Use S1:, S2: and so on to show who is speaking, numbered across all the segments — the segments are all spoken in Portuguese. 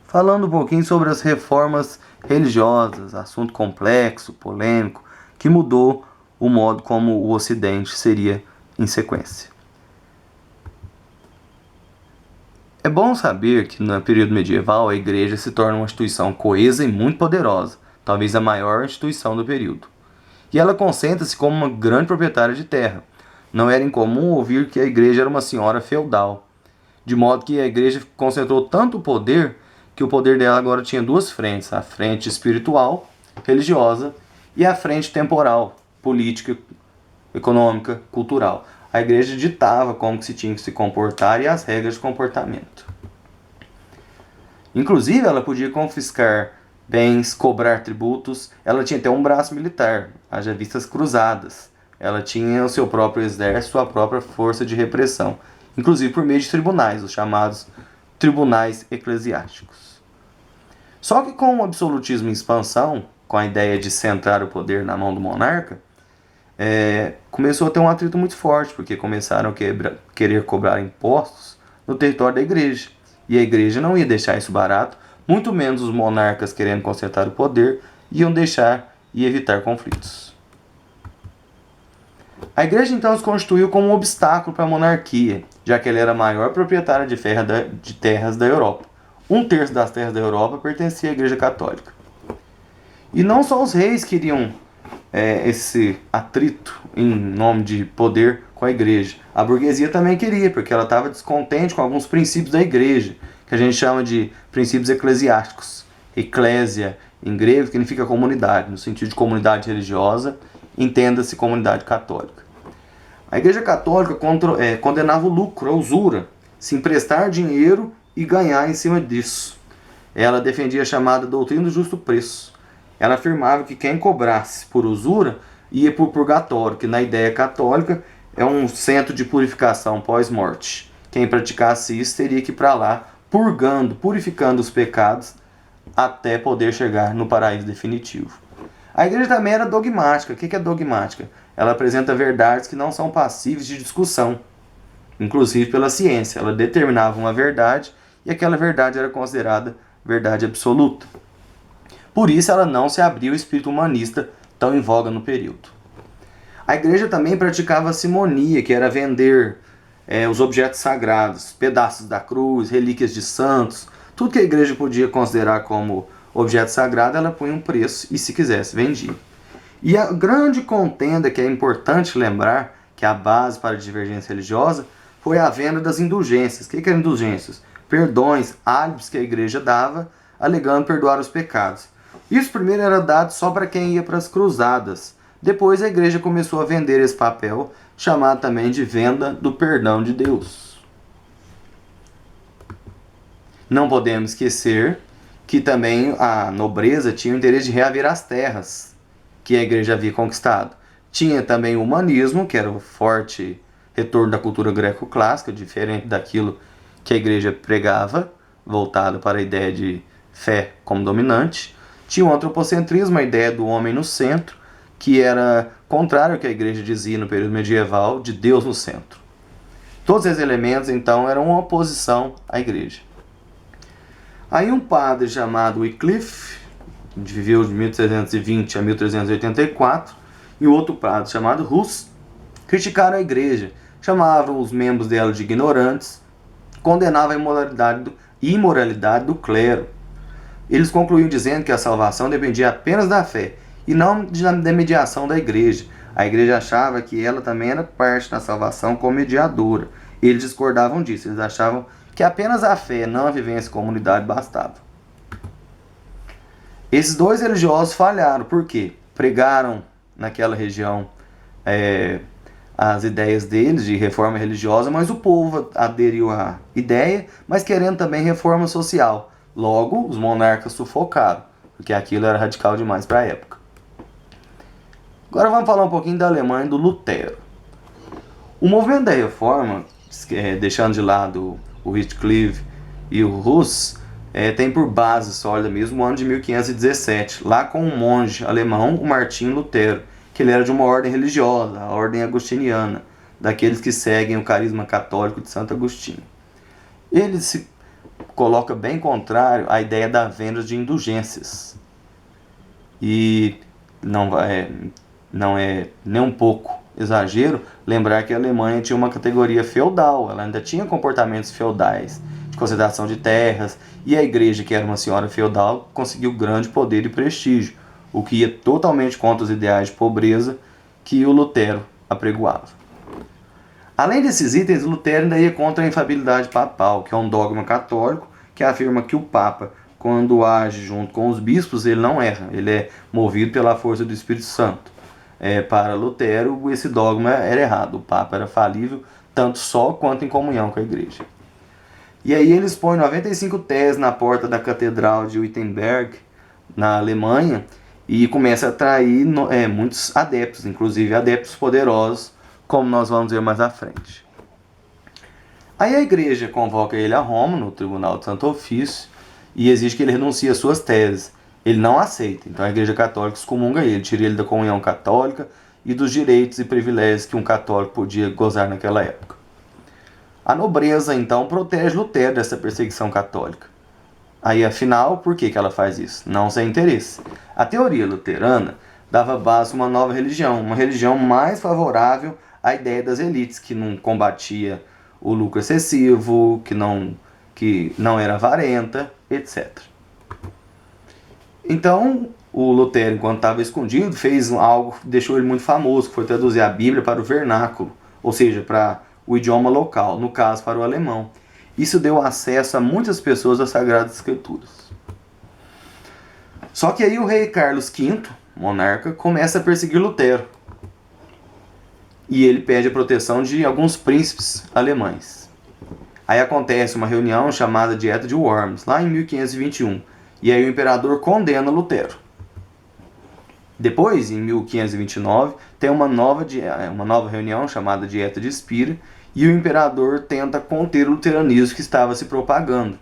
S1: falando um pouquinho sobre as reformas religiosas, assunto complexo, polêmico, que mudou o modo como o Ocidente seria em sequência. É bom saber que no período medieval a igreja se torna uma instituição coesa e muito poderosa, talvez a maior instituição do período. E ela concentra-se como uma grande proprietária de terra. Não era incomum ouvir que a igreja era uma senhora feudal, de modo que a igreja concentrou tanto o poder que o poder dela agora tinha duas frentes, a frente espiritual, religiosa, e a frente temporal, política, econômica, cultural. A igreja ditava como que se tinha que se comportar e as regras de comportamento. Inclusive, ela podia confiscar bens, cobrar tributos. Ela tinha até um braço militar, haja vistas cruzadas. Ela tinha o seu próprio exército, a própria força de repressão, inclusive por meio de tribunais, os chamados tribunais eclesiásticos. Só que com o absolutismo em expansão, com a ideia de centrar o poder na mão do monarca, começou a ter um atrito muito forte, porque começaram a querer cobrar impostos no território da igreja. E a igreja não ia deixar isso barato, muito menos os monarcas querendo concentrar o poder, iam deixar e evitar conflitos. A igreja então se constituiu como um obstáculo para a monarquia, já que ela era a maior proprietária de terras da Europa. 1/3 das terras da Europa pertencia à igreja católica. E não só os reis queriam esse atrito em nome de poder com a igreja. A burguesia também queria, porque ela estava descontente com alguns princípios da igreja, que a gente chama de princípios eclesiásticos. Eclésia, em grego, significa comunidade, no sentido de comunidade religiosa, entenda-se comunidade católica. A igreja católica condenava o lucro, a usura, se emprestar dinheiro e ganhar em cima disso. Ela defendia a chamada doutrina do justo preço. Ela afirmava que quem cobrasse por usura ia para o purgatório, que na ideia católica é um centro de purificação pós-morte. Quem praticasse isso teria que ir para lá, purificando os pecados, até poder chegar no paraíso definitivo. A igreja também era dogmática. O que é dogmática? Ela apresenta verdades que não são passíveis de discussão, inclusive pela ciência. Ela determinava uma verdade e aquela verdade era considerada verdade absoluta. Por isso ela não se abriu ao espírito humanista tão em voga no período. A igreja também praticava a simonia, que era vender os objetos sagrados, pedaços da cruz, relíquias de santos, tudo que a igreja podia considerar como objeto sagrado, ela punha um preço e, se quisesse, vendia. E a grande contenda, que é importante lembrar, que é a base para a divergência religiosa, foi a venda das indulgências. O que eram indulgências? Perdões, álibis que a igreja dava, alegando perdoar os pecados. Isso primeiro era dado só para quem ia para as cruzadas. Depois a igreja começou a vender esse papel, chamado também de venda do perdão de Deus. Não podemos esquecer que também a nobreza tinha o interesse de reaver as terras que a igreja havia conquistado. Tinha também o humanismo, que era o forte retorno da cultura greco-clássica, diferente daquilo que a igreja pregava, voltado para a ideia de fé como dominante. Tinha o antropocentrismo, a ideia do homem no centro, que era contrário ao que a igreja dizia no período medieval, de Deus no centro. Todos esses elementos, então, eram uma oposição à igreja. Aí um padre chamado Wycliffe, que viveu de 1320 a 1384, e outro padre chamado Hus, criticaram a igreja, chamavam os membros dela de ignorantes, condenavam a imoralidade do clero. Eles concluíam dizendo que a salvação dependia apenas da fé e não da mediação da igreja. A igreja achava que ela também era parte da salvação como mediadora. Eles discordavam disso, eles achavam que apenas a fé, não a vivência em comunidade, bastava. Esses dois religiosos falharam, por quê? Pregaram naquela região as ideias deles de reforma religiosa, mas o povo aderiu à ideia, mas querendo também reforma social. Logo, os monarcas sufocaram, porque aquilo era radical demais para a época. Agora vamos falar um pouquinho da Alemanha e do Lutero. O movimento da reforma, deixando de lado o Wycliffe e o Hus, tem por base sólida mesmo o ano de 1517, lá com um monge alemão, o Martinho Lutero, que ele era de uma ordem religiosa, a ordem agostiniana, daqueles que seguem o carisma católico de Santo Agostinho. Ele se coloca bem contrário à ideia da venda de indulgências. E não é nem um pouco exagero lembrar que a Alemanha tinha uma categoria feudal, ela ainda tinha comportamentos feudais, de concentração de terras, e a igreja, que era uma senhora feudal, conseguiu grande poder e prestígio, o que ia totalmente contra os ideais de pobreza que o Lutero apregoava. Além desses itens, Lutero ainda ia contra a infalibilidade papal, que é um dogma católico que afirma que o Papa, quando age junto com os bispos, ele não erra, ele é movido pela força do Espírito Santo. Para Lutero, esse dogma era errado, o Papa era falível, tanto só quanto em comunhão com a igreja. E aí ele expõe 95 teses na porta da Catedral de Wittenberg, na Alemanha, e começa a atrair muitos adeptos, inclusive adeptos poderosos, como nós vamos ver mais à frente. Aí a igreja convoca ele a Roma, no Tribunal de Santo Ofício, e exige que ele renuncie às suas teses. Ele não aceita, então a igreja católica excomunga ele, tira ele da comunhão católica e dos direitos e privilégios que um católico podia gozar naquela época. A nobreza, então, protege Lutero dessa perseguição católica. Aí, afinal, por que ela faz isso? Não sem interesse. A teoria luterana dava base a uma nova religião, uma religião mais favorável à ideia das elites, que não combatia o lucro excessivo, que não era avarenta, etc. Então, o Lutero, enquanto estava escondido, fez algo que deixou ele muito famoso, que foi traduzir a Bíblia para o vernáculo, ou seja, para o idioma local, no caso para o alemão. Isso deu acesso a muitas pessoas às Sagradas Escrituras. Só que aí o rei Carlos V, monarca, começa a perseguir Lutero. E ele pede a proteção de alguns príncipes alemães. Aí acontece uma reunião chamada Dieta de Worms, lá em 1521. E aí o imperador condena Lutero. Depois, em 1529, tem uma nova reunião chamada Dieta de Spira, e o imperador tenta conter o luteranismo que estava se propagando.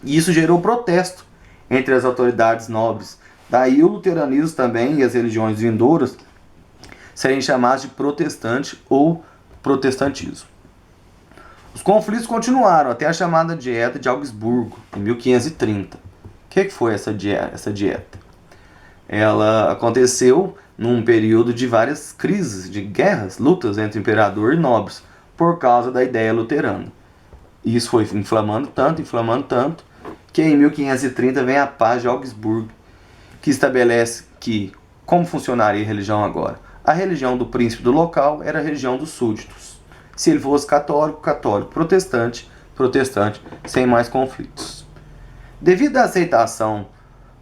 S1: E isso gerou protesto entre as autoridades nobres. Daí o luteranismo também e as religiões vindouras serem chamadas de protestante ou protestantismo. Os conflitos continuaram até a chamada Dieta de Augsburgo, em 1530. O que foi essa dieta? Ela aconteceu num período de várias crises, de guerras, lutas entre imperador e nobres, por causa da ideia luterana. E isso foi inflamando tanto, que em 1530 vem a paz de Augsburgo, que estabelece como funcionaria a religião agora. A religião do príncipe do local era a religião dos súditos. Se ele fosse católico, protestante, sem mais conflitos. Devido à aceitação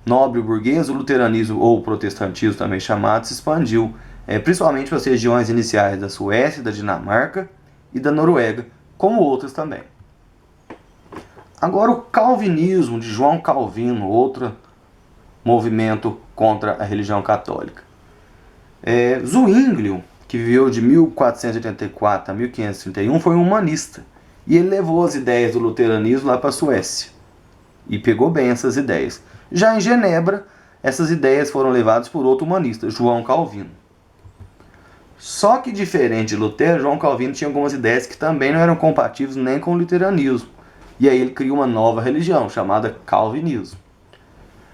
S1: nobre burguesa, o luteranismo, ou protestantismo também chamado, se expandiu, principalmente para as regiões iniciais da Suécia, da Dinamarca e da Noruega, como outras também. Agora o calvinismo de João Calvino, outro movimento contra a religião católica. Zwinglio, que viveu de 1484 a 1531, foi um humanista, e ele levou as ideias do luteranismo lá para a Suécia, e pegou bem essas ideias. Já em Genebra, essas ideias foram levadas por outro humanista, João Calvino. Só que, diferente de Lutero, João Calvino tinha algumas ideias que também não eram compatíveis nem com o luteranismo. E aí ele criou uma nova religião, chamada calvinismo.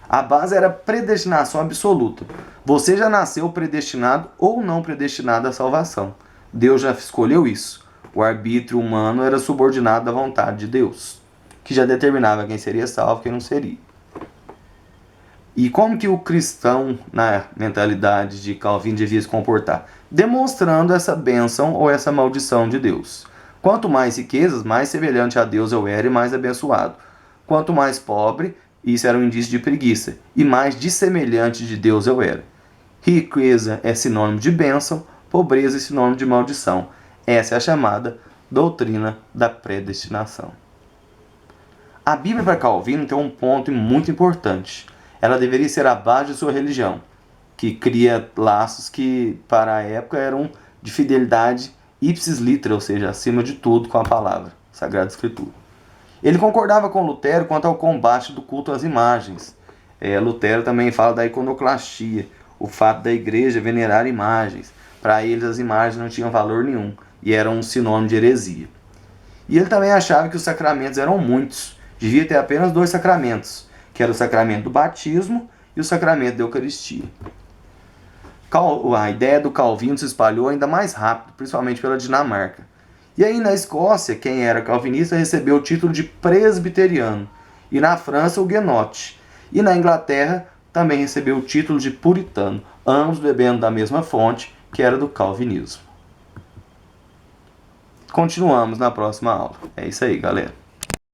S1: A base era predestinação absoluta. Você já nasceu predestinado ou não predestinado à salvação. Deus já escolheu isso. O arbítrio humano era subordinado à vontade de Deus, que já determinava quem seria salvo e quem não seria. E como que o cristão, na mentalidade de Calvino, devia se comportar? Demonstrando essa bênção ou essa maldição de Deus. Quanto mais riquezas, mais semelhante a Deus eu era e mais abençoado. Quanto mais pobre, isso era um indício de preguiça, e mais dissemelhante de Deus eu era. Riqueza é sinônimo de bênção, pobreza é sinônimo de maldição. Essa é a chamada doutrina da predestinação. A Bíblia para Calvino tem um ponto muito importante. Ela deveria ser a base de sua religião, que cria laços que, para a época, eram de fidelidade ipsis litera, ou seja, acima de tudo com a palavra, Sagrada Escritura. Ele concordava com Lutero quanto ao combate do culto às imagens. Lutero também fala da iconoclastia, o fato da igreja venerar imagens. Para eles, as imagens não tinham valor nenhum e eram um sinônimo de heresia. E ele também achava que os sacramentos eram muitos devia ter apenas 2 sacramentos, que era o sacramento do batismo e o sacramento da Eucaristia. A ideia do Calvino se espalhou ainda mais rápido, principalmente pela Dinamarca. E aí na Escócia, quem era calvinista recebeu o título de presbiteriano, e na França o huguenote. E na Inglaterra também recebeu o título de puritano, ambos bebendo da mesma fonte, que era do calvinismo. Continuamos na próxima aula. É isso aí, galera.